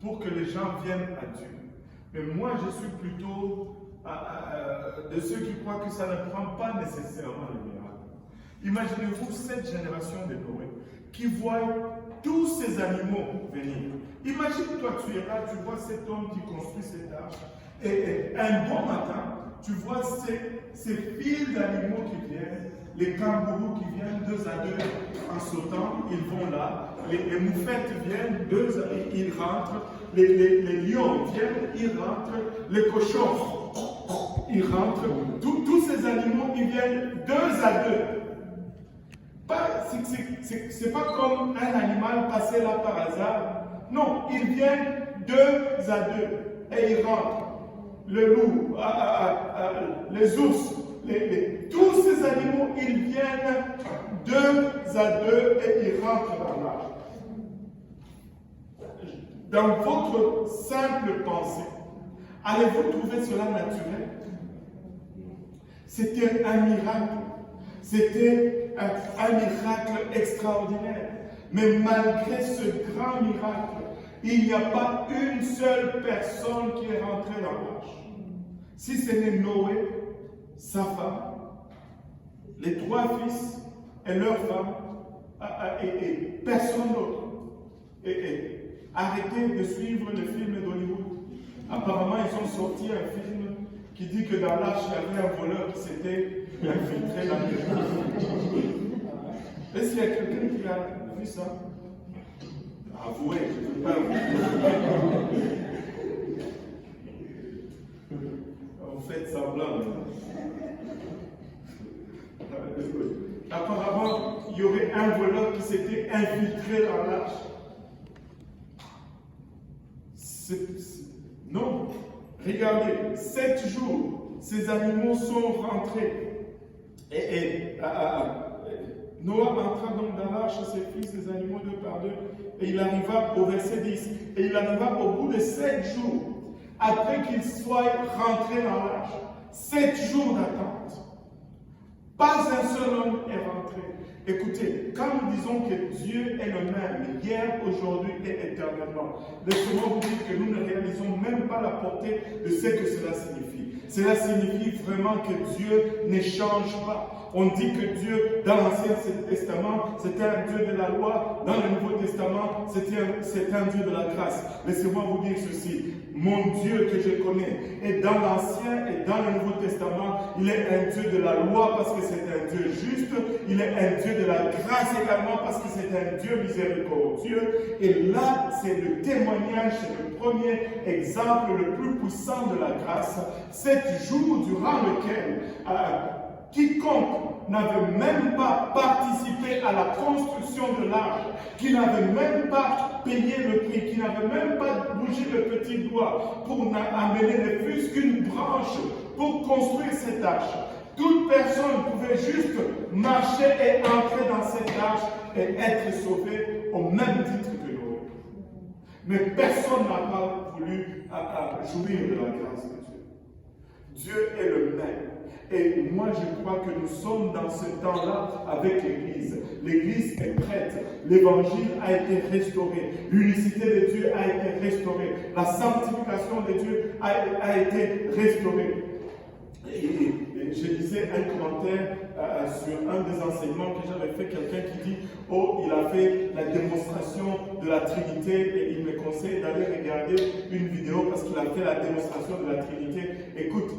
pour que les gens viennent à Dieu. Mais moi, je suis plutôt de ceux qui croient que ça ne prend pas nécessairement le miracle. Imaginez-vous cette génération de Noé qui voit tous ces animaux venir. Imagine-toi, tu es là, tu vois cet homme qui construit cette arche, et un bon matin, tu vois ces files d'animaux qui viennent, les kangourous qui viennent 2 à 2 en sautant, ils vont là, les moufettes viennent, 2 à 2, ils rentrent, les lions viennent, ils rentrent, les cochons, ils rentrent, tous ces animaux, ils viennent 2 à 2. C'est pas comme un animal passé là par hasard. Non, ils viennent 2 à 2 et ils rentrent. Le loup, les ours, tous ces animaux, ils viennent 2 à 2 et ils rentrent dans l'arche. Dans votre simple pensée, allez-vous trouver cela naturel? C'était un miracle. C'était un miracle extraordinaire. Mais malgré ce grand miracle, il n'y a pas une seule personne qui est rentrée dans l'arche. Si ce n'est Noé, sa femme, les 3 fils et leur femme, et personne d'autre. Arrêtez de suivre les films d'Hollywood. Apparemment, ils ont sorti un film qui dit que dans l'arche, il y avait un voleur qui s'était infiltré dans les... Est-ce qu'il y a quelqu'un qui a vu ça? Avouez, je ne peux pas avouer. Vous faites semblant. Apparemment, il y aurait un voleur qui s'était infiltré dans l'arche. Non. Regardez, 7 jours, ces animaux sont rentrés. Noah entra donc dans l'arche, ses fils, les animaux 2 par 2, et il arriva au verset 10. Et il arriva au bout de 7 jours, après qu'ils soient rentrés dans l'arche. 7 jours d'attente. Pas un seul homme est rentré. Écoutez, quand nous disons que Dieu est le même, hier, aujourd'hui et éternellement, laissez-moi vous dire que nous ne réalisons même pas la portée de ce que cela signifie. Cela signifie vraiment que Dieu ne change pas. On dit que Dieu, dans l'Ancien Testament, c'était un Dieu de la loi. Dans le Nouveau Testament, c'est un Dieu de la grâce. Laissez-moi vous dire ceci. Mon Dieu que je connais, et dans l'Ancien et dans le Nouveau Testament, il est un Dieu de la loi parce que c'est un Dieu juste. Il est un Dieu de la grâce également parce que c'est un Dieu miséricordieux. Et là, c'est le témoignage, c'est le premier exemple le plus puissant de la grâce. 7 jours durant lequel quiconque n'avait même pas participé à la construction de l'arche, qui n'avait même pas payé le prix, qui n'avait même pas bougé le petit doigt pour amener ne fût-ce qu'une branche pour construire cette arche. Toute personne pouvait juste marcher et entrer dans cette arche et être sauvée au même titre que Noé. Mais personne n'a pas voulu jouir de la grâce de Dieu. Dieu est le même. Et moi, je crois que nous sommes dans ce temps-là avec l'Église. L'Église est prête. L'Évangile a été restauré. L'unicité de Dieu a été restaurée. La sanctification de Dieu a été restaurée. Et je lisais un commentaire sur un des enseignements que j'avais fait, quelqu'un qui dit « Oh, il a fait la démonstration de la Trinité et il me conseille d'aller regarder une vidéo parce qu'il a fait la démonstration de la Trinité. » Écoute,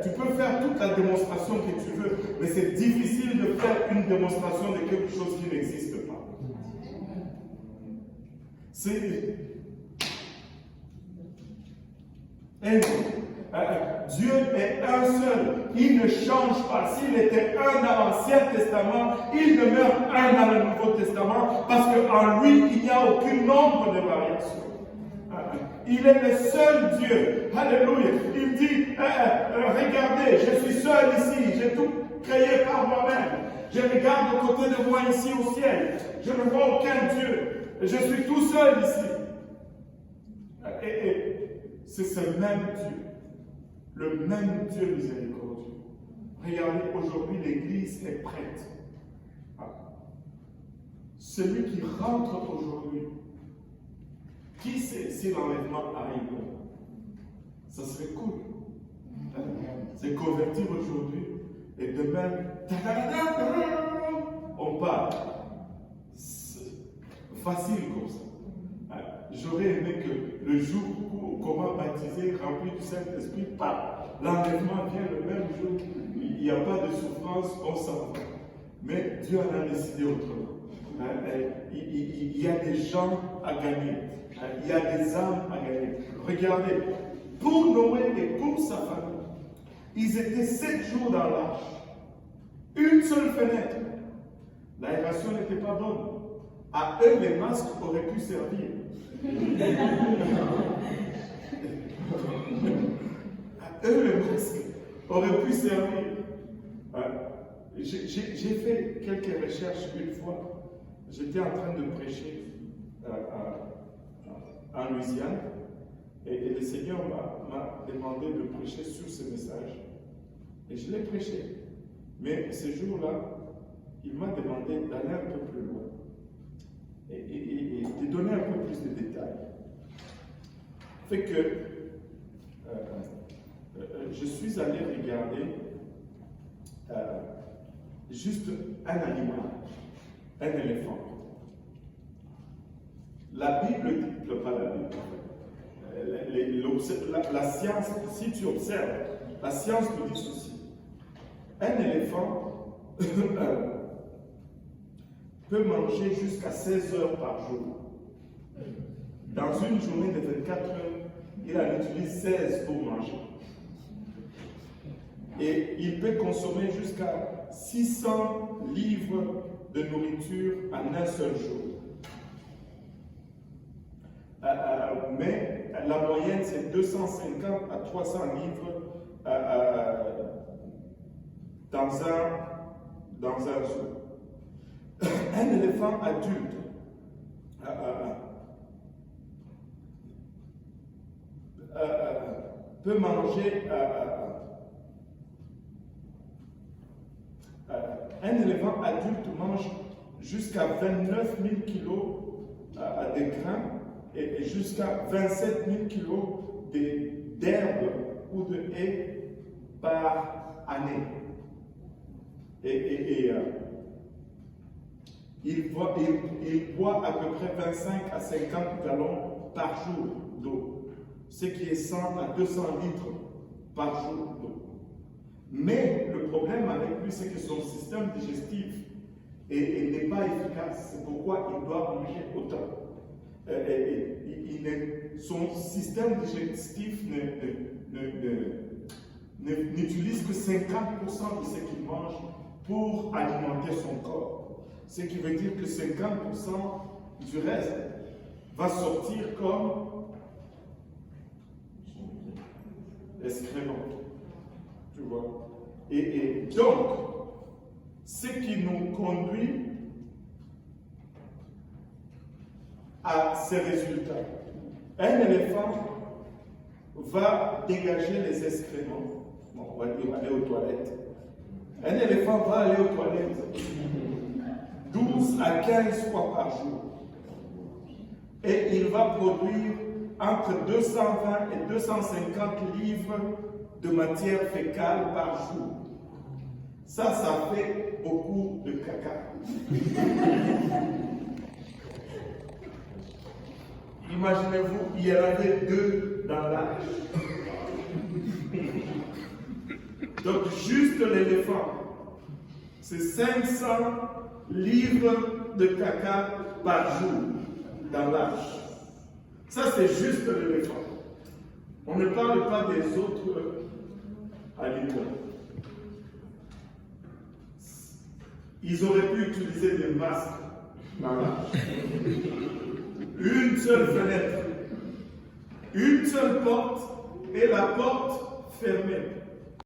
tu peux faire toute la démonstration que tu veux, mais c'est difficile de faire une démonstration de quelque chose qui n'existe pas. Dieu est un seul, il ne change pas. S'il était un dans l'Ancien Testament, il demeure un dans le Nouveau Testament, parce qu'en lui, il n'y a aucun nombre de variations. Il est le seul Dieu. Alléluia. Il dit, regardez, je suis seul ici, j'ai tout créé par moi-même. Je regarde au côté de moi ici au ciel. Je ne vois aucun Dieu. Je suis tout seul ici. Et c'est ce même Dieu. Le même Dieu miséricordieux. Regardez, aujourd'hui, l'Église est prête. Celui qui rentre aujourd'hui, Qui sait si l'enlèvement arrive? Ça serait cool. C'est convertir aujourd'hui et demain, on part. Facile comme ça. J'aurais aimé que le jour où comment baptiser, rempli du Saint-Esprit, l'enlèvement vient le même jour. Il n'y a pas de souffrance, on s'en va. Mais Dieu en a décidé autrement. Il y a des gens à gagner. Il y a des âmes à gagner. Regardez, pour Noé et pour sa famille, ils étaient 7 jours dans l'arche. Une seule fenêtre. L'aération n'était pas bonne. À eux, les masques auraient pu servir. À eux, les masques auraient pu servir. J'ai fait quelques recherches une fois. J'étais en train de prêcher en Louisiane. Et le Seigneur m'a demandé de prêcher sur ce message. Et je l'ai prêché. Mais ce jour-là, il m'a demandé d'aller un peu plus loin. Et de donner un peu plus de détails. Fait que je suis allé regarder juste un animal, un éléphant. La Bible dit, pas la Bible, la science, si tu observes, la science nous dit ceci. Un éléphant peut manger jusqu'à 16 heures par jour. Dans une journée de 24 heures, il en utilise 16 pour manger. Et il peut consommer jusqu'à 600 livres de nourriture en un seul jour. Mais la moyenne, c'est 250 à 300 livres dans un jour. Un éléphant adulte peut manger un éléphant adulte mange jusqu'à 29 000 kilos de grains et jusqu'à 27 000 kilos d'herbes ou de haies par année. Il boit à peu près 25 à 50 gallons par jour d'eau, ce qui est 100 à 200 litres par jour d'eau. Mais le problème avec lui, c'est que son système digestif n'est pas efficace. C'est pourquoi il doit manger autant. Son système digestif n'utilise que 50% de ce qu'il mange pour alimenter son corps. Ce qui veut dire que 50% du reste va sortir comme excrément. Tu vois? Et donc, ce qui nous conduit à ces résultats. Un éléphant va dégager les excréments. Bon, on va dire aller aux toilettes. Un éléphant va aller aux toilettes 12 à 15 fois par jour. Et il va produire entre 220 et 250 livres de matière fécale par jour. Ça fait beaucoup de caca. Imaginez-vous, il y en avait 2 dans l'âge. Donc, juste l'éléphant, c'est 500 livres de caca par jour dans l'âge. Ça, c'est juste l'éléphant. On ne parle pas des autres aliments. Ils auraient pu utiliser des masques dans l'âge. Une seule fenêtre, une seule porte et la porte fermée.